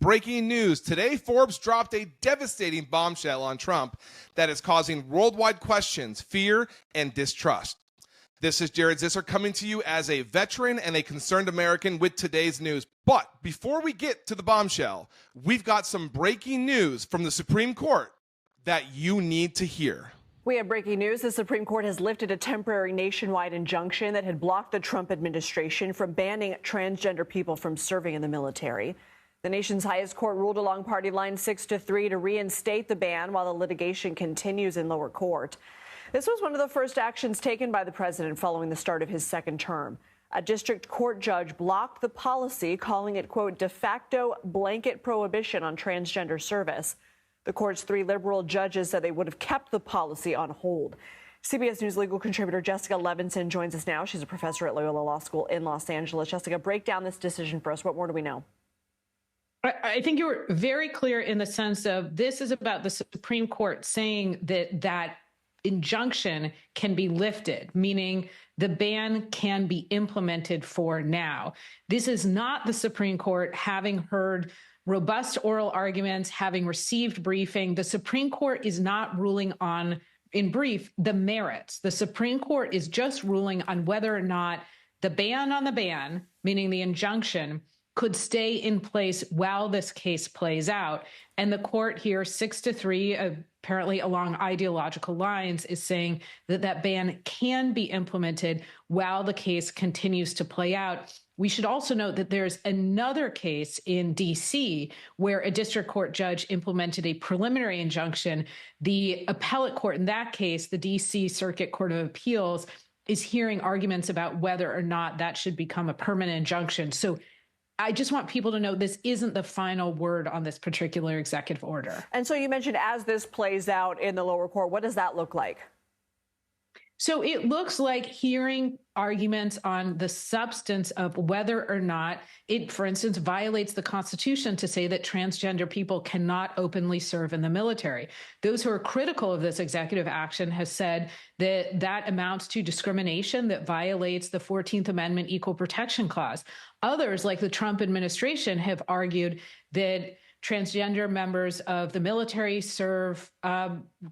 breaking news. Today, Forbes dropped a devastating bombshell on Trump that is causing worldwide questions, fear, and distrust. This is Jerrod Zisser coming to you as a veteran and a concerned American with today's news. But before we get to the bombshell, we've got some breaking news from the Supreme Court that you need to hear. We have breaking news. The Supreme Court has lifted a temporary nationwide injunction that had blocked the Trump administration from banning transgender people from serving in the military. The nation's highest court ruled along party lines 6-3 to reinstate the ban while the litigation continues in lower court. This was one of the first actions taken by the president following the start of his second term. A district court judge blocked the policy, calling it, quote, de facto blanket prohibition on transgender service. The court's 3 liberal judges said they would have kept the policy on hold. CBS News legal contributor Jessica Levinson joins us now. She's a professor at Loyola Law School in Los Angeles. Jessica, break down this decision for us. What more do we know? I think you were very clear in the sense of this is about the Supreme Court saying that injunction can be lifted, meaning the ban can be implemented for now. This is not the Supreme Court having heard robust oral arguments, having received briefing. The Supreme Court is not ruling on, in brief, the merits. The Supreme Court is just ruling on whether or not the ban on the ban, meaning the injunction, could stay in place while this case plays out. And the court here, 6-3, apparently along ideological lines, is saying that that ban can be implemented while the case continues to play out. We should also note that there's another case in D.C. where a district court judge implemented a preliminary injunction. The appellate court in that case, the D.C. Circuit Court of Appeals, is hearing arguments about whether or not that should become a permanent injunction. So I just want people to know this isn't the final word on this particular executive order. And so you mentioned as this plays out in the lower court, what does that look like? So it looks like hearing arguments on the substance of whether or not it, for instance, violates the Constitution to say that transgender people cannot openly serve in the military. Those who are critical of this executive action have said that that amounts to discrimination that violates the 14th Amendment Equal Protection Clause. Others, like the Trump administration, have argued that transgender members of the military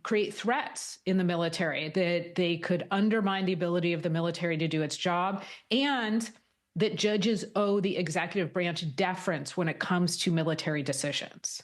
create threats in the military, that they could undermine the ability of the military to do its job, and that judges owe the executive branch deference when it comes to military decisions.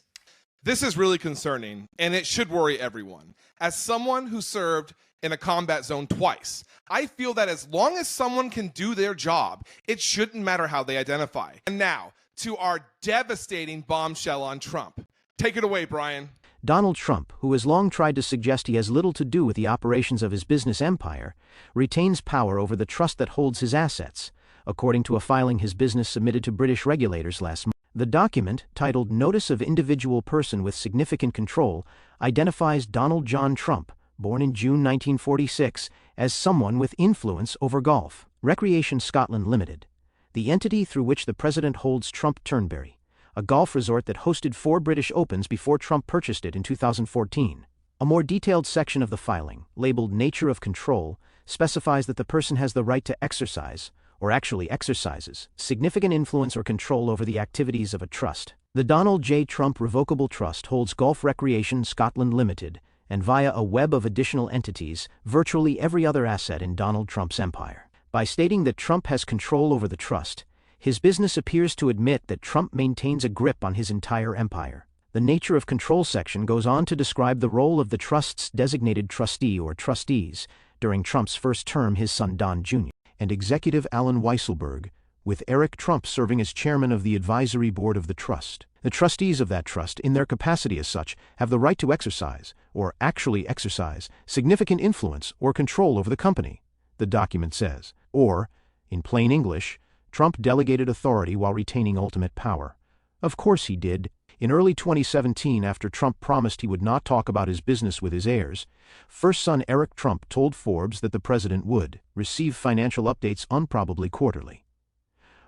This is really concerning, and it should worry everyone. As someone who served in a combat zone twice, I feel that as long as someone can do their job, it shouldn't matter how they identify. And now, to our devastating bombshell on Trump. Take it away, Brian. Donald Trump, who has long tried to suggest he has little to do with the operations of his business empire, retains power over the trust that holds his assets, according to a filing his business submitted to British regulators last month. The document, titled Notice of Individual Person with Significant Control, identifies Donald John Trump, born in June 1946, as someone with influence over golf. Recreation Scotland Limited, the entity through which the president holds Trump Turnberry, a golf resort that hosted 4 British Opens before Trump purchased it in 2014. A more detailed section of the filing, labeled Nature of Control, specifies that the person has the right to exercise, or actually exercises, significant influence or control over the activities of a trust. The Donald J. Trump Revocable Trust holds Golf Recreation Scotland Limited, and via a web of additional entities, virtually every other asset in Donald Trump's empire. By stating that Trump has control over the trust, his business appears to admit that Trump maintains a grip on his entire empire. The Nature of Control section goes on to describe the role of the trust's designated trustee or trustees during Trump's first term, his son Don Jr., and Executive Alan Weisselberg, with Eric Trump serving as chairman of the advisory board of the trust. The trustees of that trust, in their capacity as such, have the right to exercise, or actually exercise, significant influence or control over the company, the document says. Or, in plain English, Trump delegated authority while retaining ultimate power. Of course he did. In early 2017, after Trump promised he would not talk about his business with his heirs, first son Eric Trump told Forbes that the president would receive financial updates probably quarterly.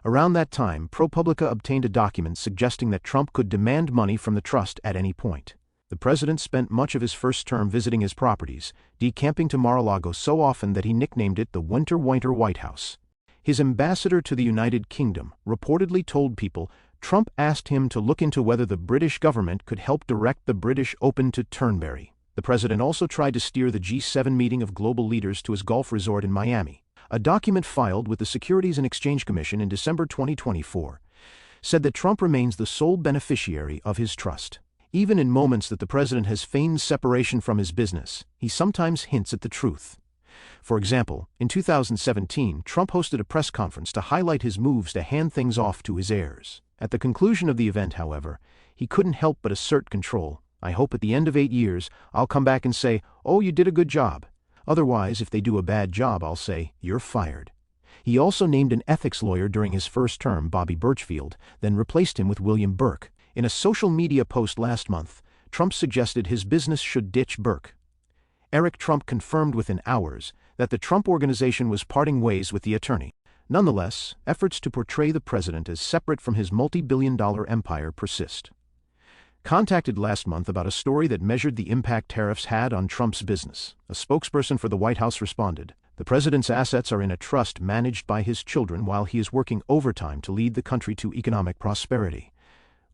Around that time, ProPublica obtained a document suggesting that Trump could demand money from the trust at any point. The president spent much of his first term visiting his properties, decamping to Mar-a-Lago so often that he nicknamed it the Winter White House. His ambassador to the United Kingdom reportedly told people Trump asked him to look into whether the British government could help direct the British Open to Turnberry. The president also tried to steer the G7 meeting of global leaders to his golf resort in Miami. A document filed with the Securities and Exchange Commission in December 2024 said that Trump remains the sole beneficiary of his trust. Even in moments that the president has feigned separation from his business, he sometimes hints at the truth. For example, in 2017, Trump hosted a press conference to highlight his moves to hand things off to his heirs. At the conclusion of the event, however, he couldn't help but assert control. I hope at the end of 8 years, I'll come back and say, "Oh, you did a good job." Otherwise, if they do a bad job, I'll say, "You're fired." He also named an ethics lawyer during his first term, Bobby Birchfield, then replaced him with William Burke. In a social media post last month, Trump suggested his business should ditch Burke. Eric Trump confirmed within hours that the Trump Organization was parting ways with the attorney. Nonetheless, efforts to portray the president as separate from his multi-billion-dollar empire persist. Contacted last month about a story that measured the impact tariffs had on Trump's business, a spokesperson for the White House responded, "The president's assets are in a trust managed by his children while he is working overtime to lead the country to economic prosperity."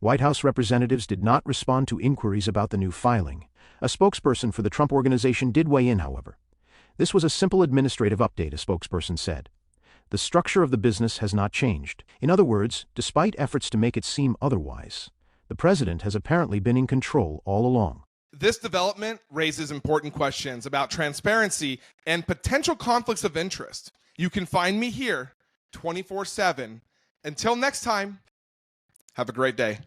White House representatives did not respond to inquiries about the new filing. A spokesperson for the Trump Organization did weigh in, however. "This was a simple administrative update," a spokesperson said. "The structure of the business has not changed." In other words, despite efforts to make it seem otherwise, the president has apparently been in control all along. This development raises important questions about transparency and potential conflicts of interest. You can find me here 24/7. Until next time, have a great day.